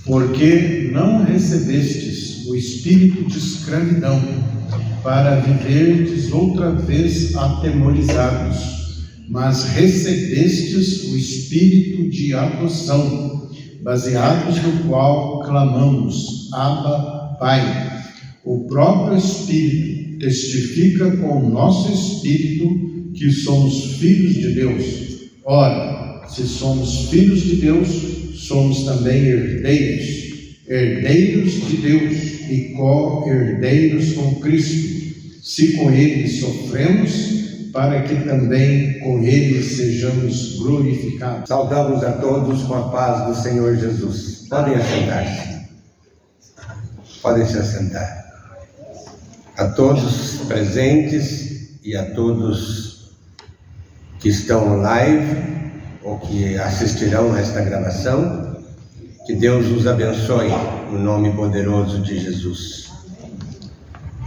Porque não recebestes o espírito de escravidão, para viverdes outra vez atemorizados, mas recebestes o espírito de adoção, baseados no qual clamamos, Abba, Pai. O próprio Espírito testifica com o nosso espírito que somos filhos de Deus. Ora, se somos filhos de Deus, somos também herdeiros, herdeiros de Deus e co-herdeiros com Cristo, se com Ele sofremos, para que também com Ele sejamos glorificados. Saudamos a todos com a paz do Senhor Jesus. Podem assentar-se. Podem se assentar. A todos presentes e a todos que estão live ou que assistirão a esta gravação, que Deus os abençoe no nome poderoso de Jesus.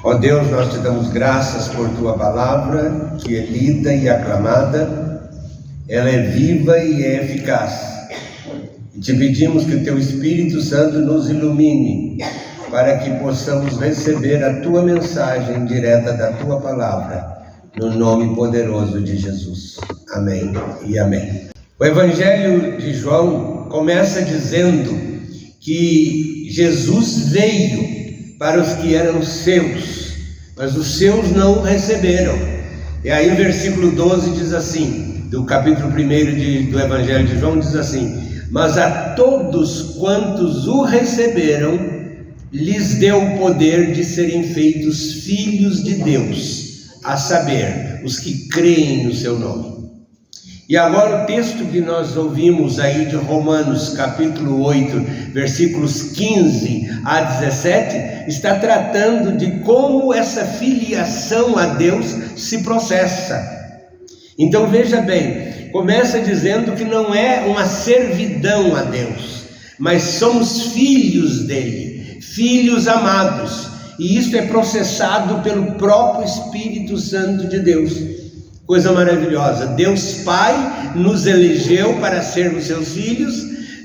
Ó Deus, nós te damos graças por tua palavra, que é lida e aclamada, ela é viva e é eficaz. E te pedimos que o teu Espírito Santo nos ilumine, para que possamos receber a tua mensagem direta da tua palavra, no nome poderoso de Jesus. Amém e amém. O Evangelho de João começa dizendo que Jesus veio para os que eram seus, mas os seus não o receberam. E aí o versículo 12 diz assim, do capítulo 1 do Evangelho de João, diz assim: mas a todos quantos o receberam, lhes deu o poder de serem feitos filhos de Deus, a saber, os que creem no seu nome. E agora o texto que nós ouvimos aí de Romanos capítulo 8, versículos 15 a 17, está tratando de como essa filiação a Deus se processa. Então veja bem, começa dizendo que não é uma servidão a Deus, mas somos filhos dele, filhos amados, e isso é processado pelo próprio Espírito Santo de Deus. Coisa maravilhosa. Deus Pai nos elegeu para sermos seus filhos,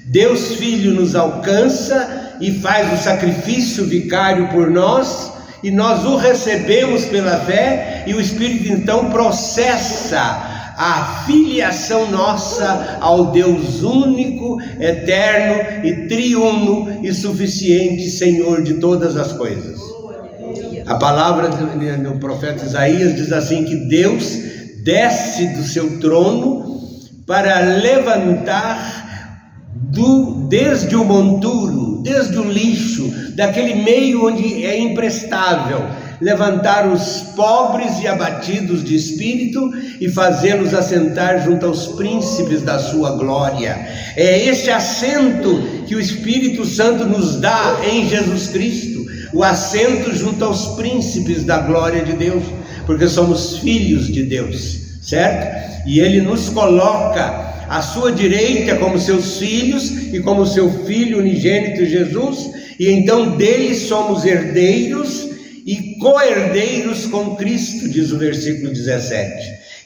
Deus Filho nos alcança e faz o sacrifício vicário por nós, e nós o recebemos pela fé, e o Espírito então processa a filiação nossa ao Deus único, eterno e triuno e suficiente Senhor de todas as coisas. A palavra do profeta Isaías diz assim, que Deus desce do seu trono para levantar desde o monturo, desde o lixo, daquele meio onde é imprestável, levantar os pobres e abatidos de espírito e fazê-los assentar junto aos príncipes da sua glória. É esse assento que o Espírito Santo nos dá em Jesus Cristo, o assento junto aos príncipes da glória de Deus, porque somos filhos de Deus, certo? E Ele nos coloca à sua direita como seus filhos e como seu Filho unigênito Jesus, e então dele somos herdeiros e co-herdeiros com Cristo, diz o versículo 17.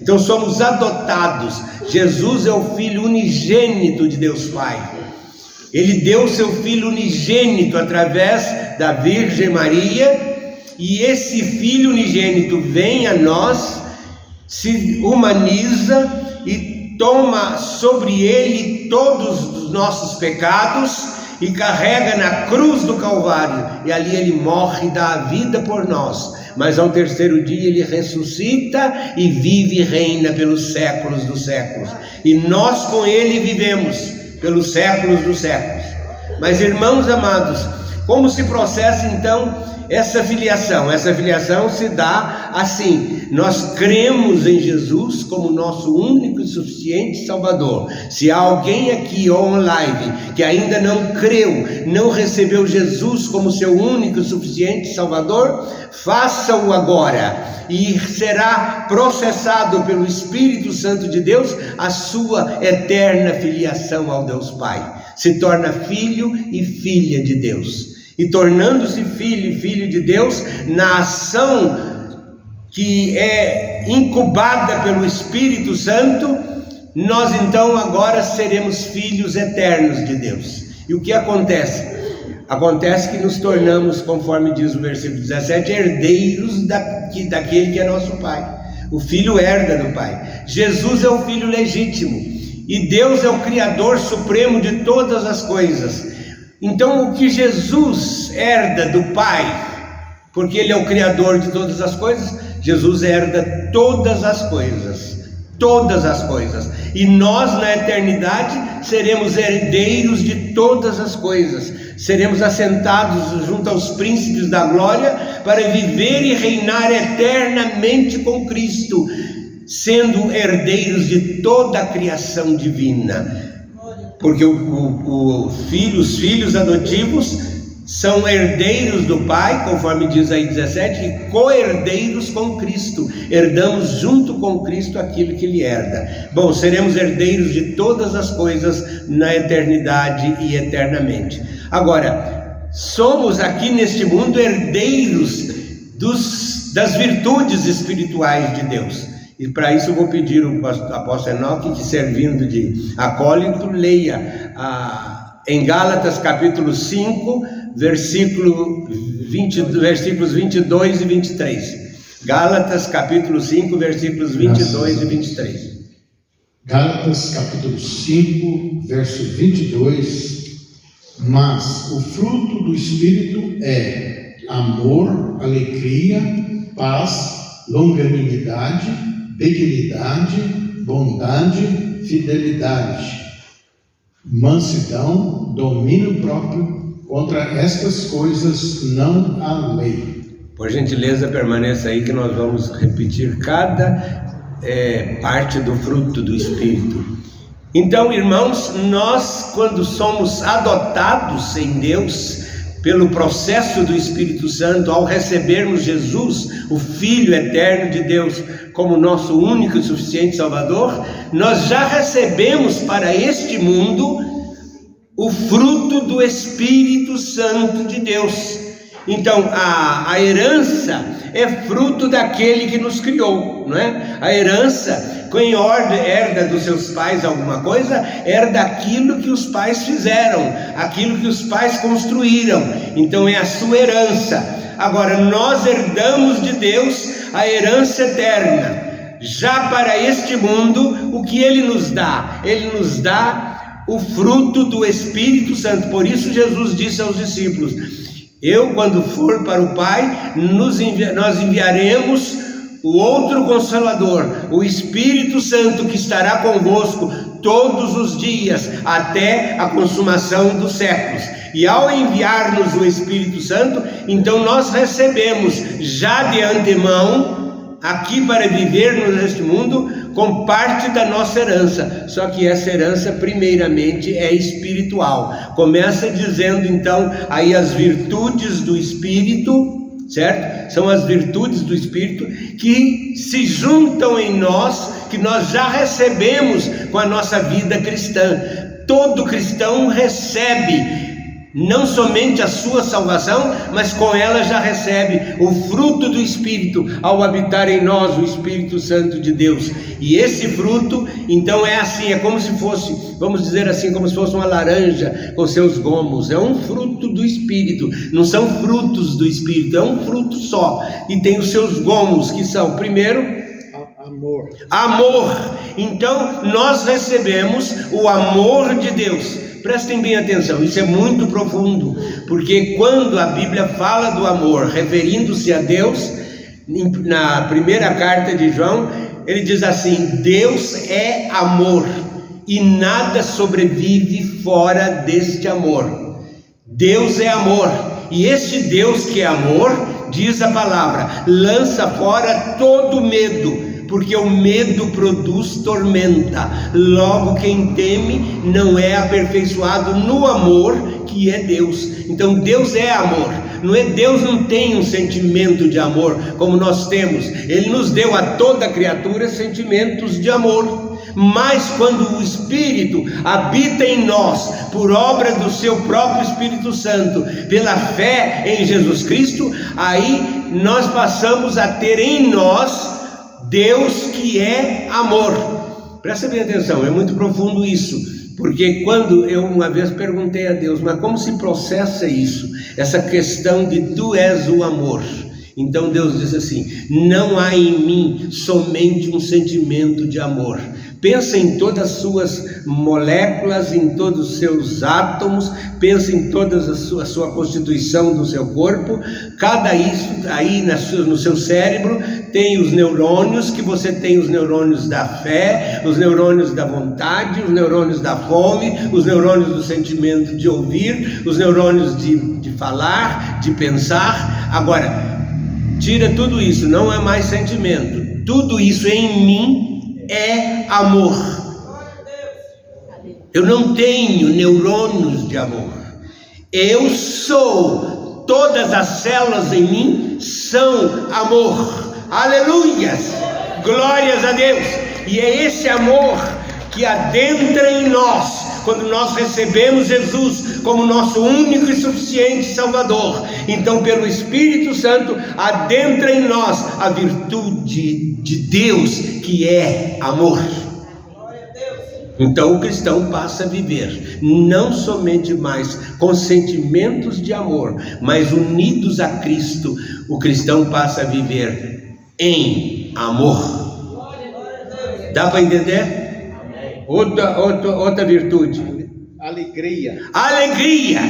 Então somos adotados. Jesus é o Filho unigênito de Deus Pai. Ele deu seu Filho unigênito através da Virgem Maria, e esse Filho unigênito vem a nós, se humaniza e toma sobre ele todos os nossos pecados e carrega na cruz do Calvário, e ali ele morre e dá a vida por nós, mas ao terceiro dia ele ressuscita e vive e reina pelos séculos dos séculos, e nós com ele vivemos pelos séculos dos séculos. Mas irmãos amados, como se processa então essa filiação? Essa filiação se dá assim: nós cremos em Jesus como nosso único e suficiente Salvador. Se há alguém aqui online que ainda não creu, não recebeu Jesus como seu único e suficiente Salvador, faça-o agora, e será processado pelo Espírito Santo de Deus a sua eterna filiação ao Deus Pai. Se torna filho e filha de Deus. E tornando-se filho e filho de Deus, na ação que é incubada pelo Espírito Santo, nós então agora seremos filhos eternos de Deus. E o que acontece? Acontece que nos tornamos, conforme diz o versículo 17, herdeiros daquele que é nosso Pai. O Filho herda do Pai. Jesus é o Filho legítimo. E Deus é o Criador supremo de todas as coisas. Então o que Jesus herda do Pai, porque Ele é o Criador de todas as coisas, Jesus herda todas as coisas. Todas as coisas. E nós na eternidade seremos herdeiros de todas as coisas. Seremos assentados junto aos príncipes da glória para viver e reinar eternamente com Cristo, sendo herdeiros de toda a criação divina. Porque os filhos adotivos são herdeiros do Pai, conforme diz aí 17, e co-herdeiros com Cristo. Herdamos junto com Cristo aquilo que Ele herda. Bom, seremos herdeiros de todas as coisas na eternidade e eternamente. Agora, somos aqui neste mundo herdeiros das virtudes espirituais de Deus. E para isso eu vou pedir ao apóstolo Enoque que, servindo de acólito, leia em Gálatas capítulo 5, versículos 22 e 23. Gálatas capítulo 5, versículos 22 e 23. Gálatas capítulo 5, verso 22. Mas o fruto do Espírito é amor, alegria, paz, longanimidade, benignidade, bondade, fidelidade, mansidão, domínio próprio. Contra estas coisas não há lei. Por gentileza, permaneça aí que nós vamos repetir cada parte do fruto do Espírito. Então, irmãos, nós, quando somos adotados em Deus pelo processo do Espírito Santo, ao recebermos Jesus, o Filho eterno de Deus, como nosso único e suficiente Salvador, nós já recebemos para este mundo o fruto do Espírito Santo de Deus. Então a herança é fruto daquele que nos criou, não é? A herança, quem herda dos seus pais alguma coisa, herda aquilo que os pais fizeram, aquilo que os pais construíram. Então é a sua herança. Agora nós herdamos de Deus a herança eterna. Já para este mundo, o que Ele nos dá? Ele nos dá o fruto do Espírito Santo. Por isso Jesus disse aos discípulos: eu, quando for para o Pai, nós enviaremos o outro Consolador, o Espírito Santo, que estará convosco todos os dias, até a consumação dos séculos. E ao enviar-nos o Espírito Santo, então nós recebemos já de antemão, aqui para vivermos neste mundo, com parte da nossa herança. Só que essa herança primeiramente é espiritual. Começa dizendo então aí as virtudes do Espírito, certo? São as virtudes do Espírito que se juntam em nós, que nós já recebemos com a nossa vida cristã. Todo cristão recebe não somente a sua salvação, mas com ela já recebe o fruto do Espírito, ao habitar em nós o Espírito Santo de Deus. E esse fruto, então é assim, é como se fosse, vamos dizer assim, como se fosse uma laranja com seus gomos. É um fruto do Espírito, não são frutos do Espírito, é um fruto só, e tem os seus gomos, que são, primeiro, amor. Então nós recebemos o amor de Deus. Prestem bem atenção, isso é muito profundo, porque quando a Bíblia fala do amor, referindo-se a Deus, na primeira carta de João, ele diz assim: Deus é amor, e nada sobrevive fora deste amor. Deus é amor, e este Deus que é amor, diz a palavra, lança fora todo medo, porque o medo produz tormenta. Logo, quem teme não é aperfeiçoado no amor, que é Deus. Então Deus é amor. Deus não tem um sentimento de amor como nós temos. Ele nos deu a toda criatura sentimentos de amor. Mas quando o Espírito habita em nós, por obra do seu próprio Espírito Santo, pela fé em Jesus Cristo, aí nós passamos a ter em nós Deus que é amor. Presta bem atenção, é muito profundo isso. porque quando eu uma vez perguntei a Deus, mas como se processa isso? Essa questão de tu és o amor. Então Deus diz assim: não há em mim somente um sentimento de amor. Pensa em todas as suas moléculas, em todos os seus átomos, pensa em toda a sua constituição do seu corpo. Cada isso aí no seu cérebro tem os neurônios, que você tem os neurônios da fé, os neurônios da vontade, os neurônios da fome, os neurônios do sentimento de ouvir, os neurônios de falar, de pensar. Agora, tira tudo isso, não é mais sentimento. Tudo isso em mim é amor. Eu não tenho neurônios de amor. Eu sou, todas as células em mim são amor. Aleluias! Glórias a Deus! E é esse amor que adentra em nós, quando nós recebemos Jesus como nosso único e suficiente Salvador. Então, pelo Espírito Santo, adentra em nós a virtude de Deus, que é amor. Então o cristão passa a viver não somente mais com sentimentos de amor, mas unidos a Cristo. O cristão passa a viver em amor. Dá para entender? Outra virtude. Alegria. Alegria.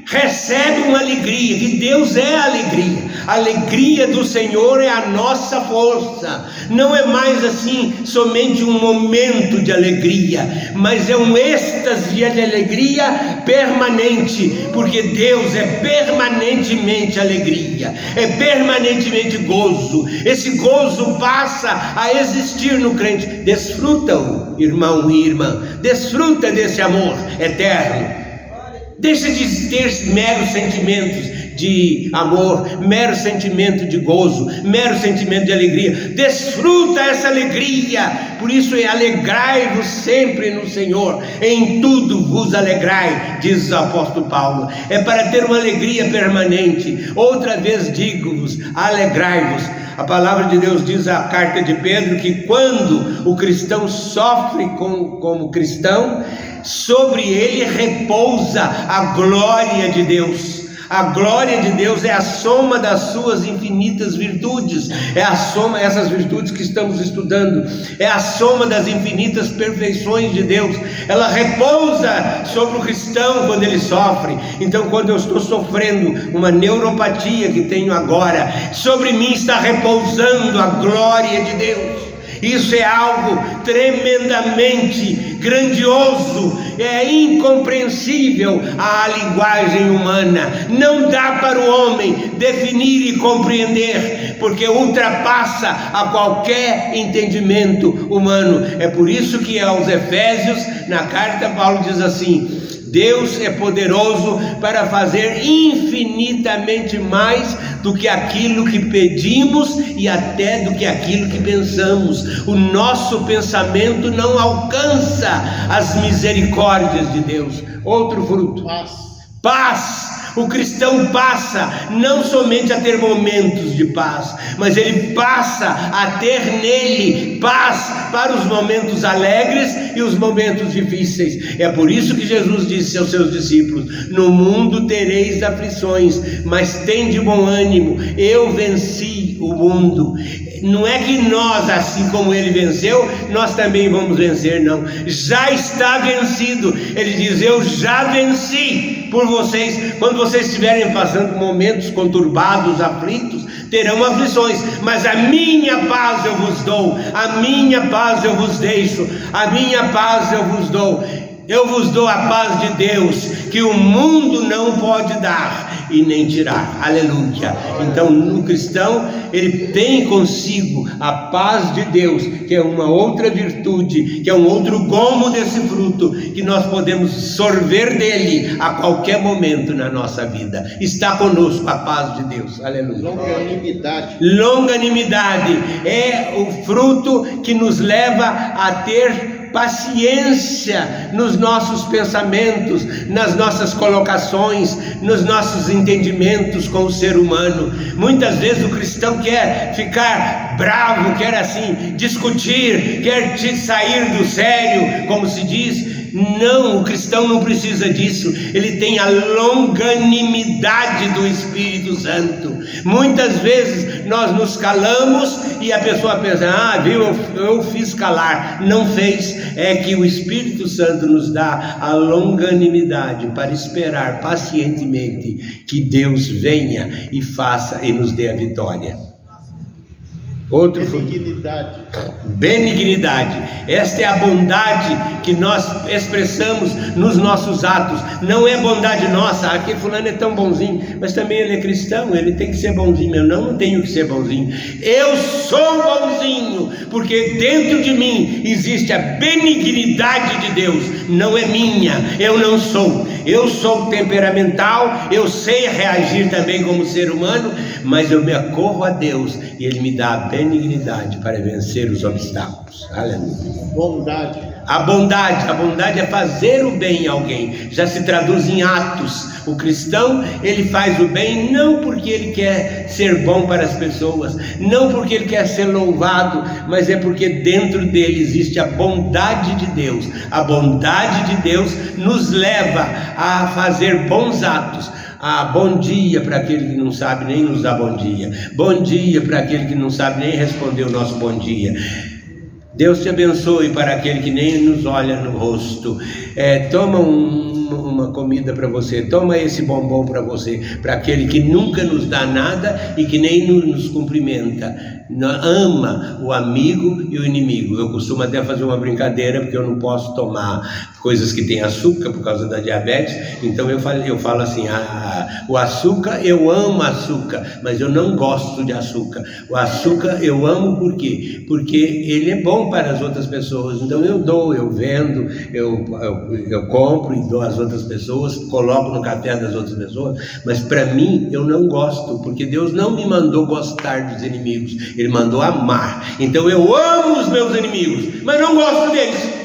Recebe uma alegria, que Deus é alegria. A alegria do Senhor é a nossa força. Não é mais assim somente um momento de alegria, mas é um êxtase de alegria permanente, porque Deus é permanentemente alegria, é permanentemente gozo. Esse gozo passa a existir no crente. Desfruta-o, irmão e irmã, desfruta desse amor eterno. Deixa de ter meros sentimentos de amor, mero sentimento de gozo, mero sentimento de alegria. Desfruta essa alegria. Por isso alegrai-vos sempre no Senhor. Em tudo vos alegrai, diz o apóstolo Paulo. É para ter uma alegria permanente. Outra vez digo-vos, alegrai-vos. A palavra de Deus diz, a carta de Pedro, que quando o cristão sofre como cristão, sobre ele repousa a glória de Deus. A glória de Deus é a soma das suas infinitas virtudes, é a soma, essas virtudes que estamos estudando, é a soma das infinitas perfeições de Deus. Ela repousa sobre o cristão quando ele sofre. Então, quando eu estou sofrendo uma neuropatia que tenho agora, sobre mim está repousando a glória de Deus. Isso é algo tremendamente grandioso, é incompreensível à linguagem humana. Não dá para o homem definir e compreender, porque ultrapassa a qualquer entendimento humano. É por isso que aos Efésios, na carta, Paulo diz assim: Deus é poderoso para fazer infinitamente mais do que aquilo que pedimos e até do que aquilo que pensamos. O nosso pensamento não alcança as misericórdias de Deus. Outro fruto: paz. O cristão passa não somente a ter momentos de paz, mas ele passa a ter nele paz para os momentos alegres e os momentos difíceis. É por isso que Jesus disse aos seus discípulos: no mundo tereis aflições, mas tende bom ânimo, eu venci o mundo. Não é que nós, assim como ele venceu, nós também vamos vencer, não. Já está vencido. Ele diz: eu já venci por vocês. Quando vocês estiverem passando momentos conturbados, aflitos, terão aflições, mas a minha paz eu vos dou, a minha paz eu vos deixo, a minha paz eu vos dou. Eu vos dou a paz de Deus, que o mundo não pode dar e nem tirar. Aleluia. Então, no cristão, ele tem consigo a paz de Deus, que é uma outra virtude, que é um outro gomo desse fruto, que nós podemos sorver dele a qualquer momento na nossa vida. Está conosco a paz de Deus. Aleluia. Longanimidade. Longanimidade é o fruto que nos leva a ter paciência nos nossos pensamentos, nas nossas colocações, nos nossos entendimentos com o ser humano. Muitas vezes o cristão quer ficar bravo, quer assim discutir, quer sair do sério, como se diz, Não, o cristão não precisa disso. Ele tem a longanimidade do Espírito Santo. Muitas vezes nós nos calamos e a pessoa pensa, viu, eu fiz calar. Não fez. É que o Espírito Santo nos dá a longanimidade para esperar pacientemente que Deus venha e faça e nos dê a vitória. Outro benignidade. Esta é a bondade que nós expressamos nos nossos atos. Não é bondade nossa, aquele fulano é tão bonzinho, mas também ele é cristão, ele tem que ser bonzinho. Eu não tenho que ser bonzinho. Eu sou bonzinho, porque dentro de mim existe a benignidade de Deus. Não é minha, eu não sou. Eu sou temperamental, eu sei reagir também como ser humano, mas eu me acorro a Deus e Ele me dá a benignidade para vencer os obstáculos. Aleluia. A bondade é fazer o bem a alguém. Já se traduz em atos. O cristão, ele faz o bem não porque ele quer ser bom para as pessoas, não porque ele quer ser louvado, mas é porque dentro dele existe a bondade de Deus. A bondade de Deus nos leva a fazer bons atos. Bom dia para aquele que não sabe nem nos dar bom dia. Bom dia para aquele que não sabe nem responder o nosso bom dia. Deus te abençoe para aquele que nem nos olha no rosto. Toma uma comida para você, toma esse bombom para você, para aquele que nunca nos dá nada e que nem nos cumprimenta. Ama o amigo e o inimigo. Eu costumo até fazer uma brincadeira, porque eu não posso tomar coisas que têm açúcar por causa da diabetes, então eu falo assim, o açúcar, eu amo açúcar, mas eu não gosto de açúcar. O açúcar eu amo por quê? Porque ele é bom para as outras pessoas, então eu dou, eu vendo, eu compro e dou às outras pessoas, coloco no café das outras pessoas, mas para mim eu não gosto, porque Deus não me mandou gostar dos inimigos, Ele mandou amar. Então eu amo os meus inimigos, mas não gosto deles.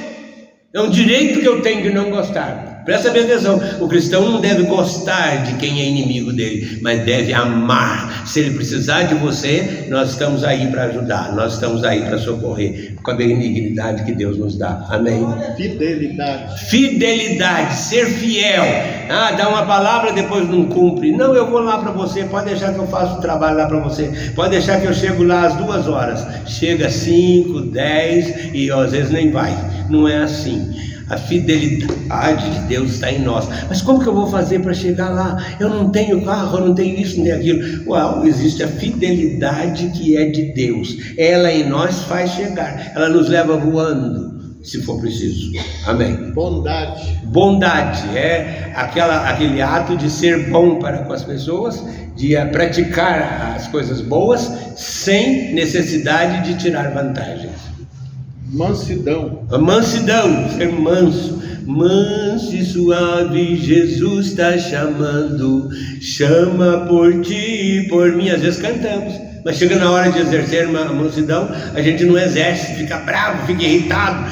É um direito que eu tenho de não gostar. Presta bem atenção, o cristão não deve gostar de quem é inimigo dele, mas deve amar. Se ele precisar de você, nós estamos aí para ajudar, nós estamos aí para socorrer, com a benignidade que Deus nos dá. Amém? Fidelidade, ser fiel. Dá uma palavra, depois não cumpre. Não, eu vou lá para você, pode deixar que eu faço o trabalho lá para você, pode deixar que eu chego lá às 2 horas. Chega 5, 10 e às vezes nem vai. Não é assim. A fidelidade de Deus está em nós. Mas como que eu vou fazer para chegar lá? Eu não tenho carro, eu não tenho isso, nem aquilo. Existe a fidelidade que é de Deus. Ela em nós faz chegar. Ela nos leva voando, se for preciso. Amém. Bondade é aquele ato de ser bom para com as pessoas, de praticar as coisas boas sem necessidade de tirar vantagens. Mansidão, ser manso. Manso e suave, Jesus está chamando. Chama por ti e por mim. Às vezes cantamos, mas chega na hora de exercer uma mansidão, a gente não exerce, fica bravo, fica irritado,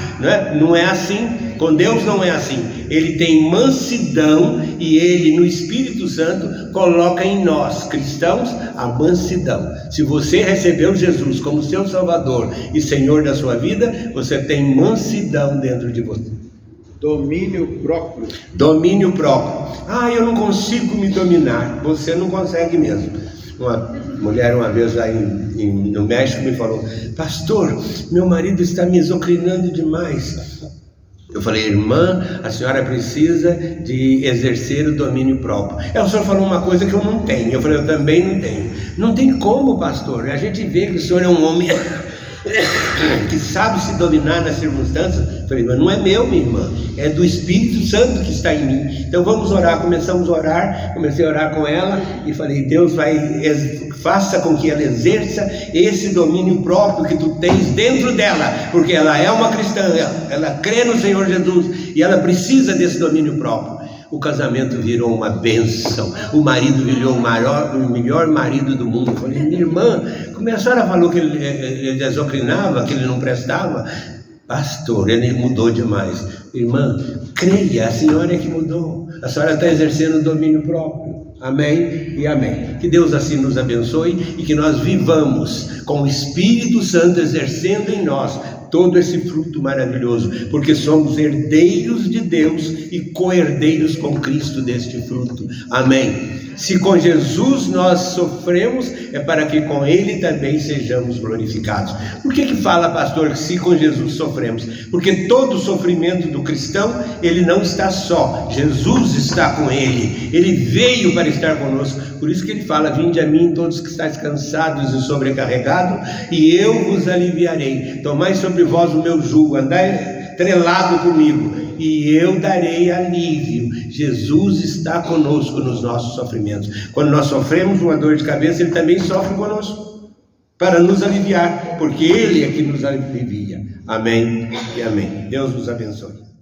não é assim. Com Deus não é assim. Ele tem mansidão e Ele no Espírito Santo coloca em nós, cristãos, a mansidão. Se você recebeu Jesus como seu Salvador e Senhor da sua vida, você tem mansidão dentro de você. Domínio próprio. Eu não consigo me dominar. Você não consegue mesmo. Uma mulher uma vez lá no México me falou: pastor, meu marido está me exocrinando demais. Eu falei: irmã, a senhora precisa de exercer o domínio próprio. O senhor falou uma coisa que eu não tenho. Eu falei: eu também não tenho. Não tem como, pastor. A gente vê que o senhor é um homem que sabe se dominar nas circunstâncias. Eu falei: mas não é meu, minha irmã, é do Espírito Santo que está em mim. Então vamos orar. Começamos a orar, comecei a orar com ela e falei: Deus faça com que ela exerça esse domínio próprio que tu tens dentro dela, porque ela é uma cristã, ela crê no Senhor Jesus e ela precisa desse domínio próprio. O casamento virou uma bênção, o marido virou o melhor marido do mundo. Eu falei: minha irmã, como a senhora falou que ele desocrinava, que ele não prestava? Pastor, ele mudou demais. Irmã, creia, a senhora é que mudou, a senhora está exercendo o domínio próprio. Amém e amém. Que Deus assim nos abençoe e que nós vivamos com o Espírito Santo exercendo em nós todo esse fruto maravilhoso, porque somos herdeiros de Deus e co-herdeiros com Cristo deste fruto. Amém. Se com Jesus nós sofremos, é para que com Ele também sejamos glorificados. Por que fala, pastor, que se com Jesus sofremos? Porque todo o sofrimento do cristão, ele não está só, Jesus está com ele, ele veio para estar conosco. Por isso que ele fala: vinde a mim todos que estáis cansados e sobrecarregados, e eu vos aliviarei. Tomai sobre vós o meu jugo, andai trelado comigo, e eu darei alívio. Jesus está conosco nos nossos sofrimentos. Quando nós sofremos uma dor de cabeça, Ele também sofre conosco, para nos aliviar, porque Ele é que nos alivia. Amém e amém. Deus nos abençoe.